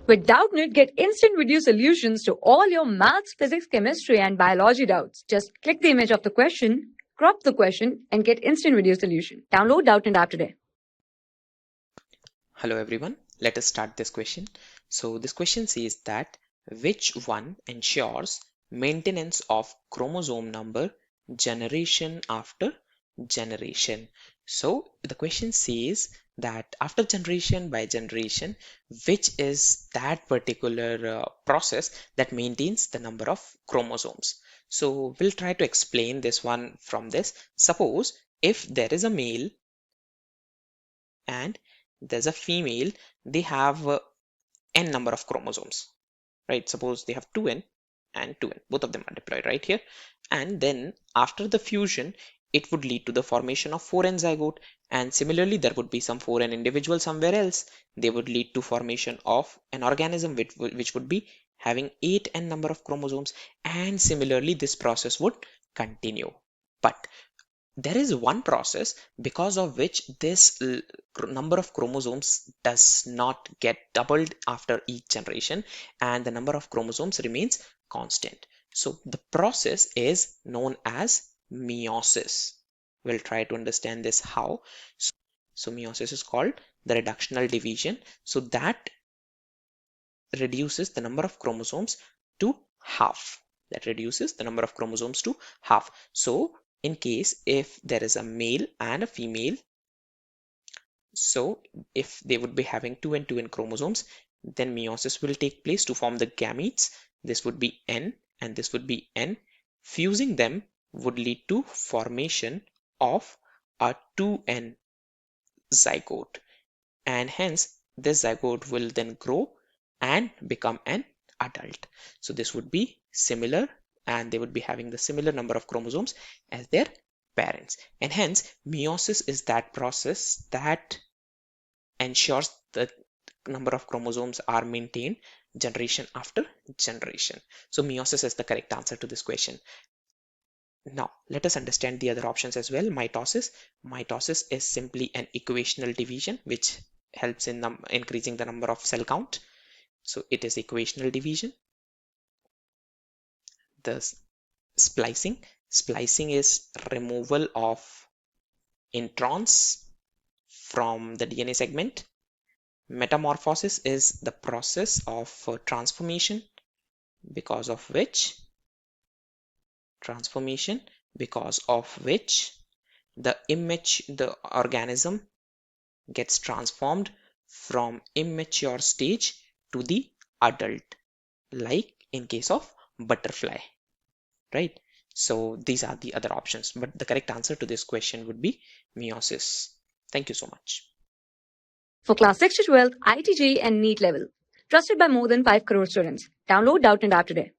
With Doubtnut, get instant video solutions to all your maths, physics, chemistry, and biology doubts. Just click the image of the question, crop the question, and get instant video solution. Download Doubtnut app today. Hello everyone, let us start this question. So this question says that which one ensures maintenance of chromosome number generation after generation? So the question says that after generation by generation, which is that particular process that maintains the number of chromosomes? So we'll try to explain this one from this. Suppose if there is a male and there's a female, they have n number of chromosomes, right? Suppose they have 2n and 2n, both of them are deployed right here, and then after the fusion it would lead to the formation of 4n zygote, and similarly there would be some 4n individual somewhere else. They would lead to formation of an organism which would be having 8n number of chromosomes, and similarly this process would continue. But there is one process because of which this number of chromosomes does not get doubled after each generation, and the number of chromosomes remains constant. So the process is known as meiosis. We'll try to understand this how. So meiosis is called the reductional division. So that reduces the number of chromosomes to half. That reduces the number of chromosomes to half. So in case if there is a male and a female, so if they would be having 2 and 2n chromosomes, then meiosis will take place to form the gametes. This would be n and this would be n. Fusing them would lead to formation of a 2n zygote, and hence this zygote will then grow and become an adult. So this would be similar, and they would be having the similar number of chromosomes as their parents, and hence meiosis is that process that ensures the number of chromosomes are maintained generation after generation. So meiosis is the correct answer to this question. Now let us understand the other options as well. Mitosis is simply an equational division which helps in increasing the number of cell count. So it is equational division. The splicing is removal of introns from the DNA segment. Metamorphosis is the process of transformation because of which the organism gets transformed from immature stage to the adult, like in case of butterfly, right? So these are the other options, but the correct answer to this question would be meiosis. Thank you so much. For class 6 to 12, IIT JEE and NEET level. Trusted by more than 5 crore students. Download Doubtnut app today.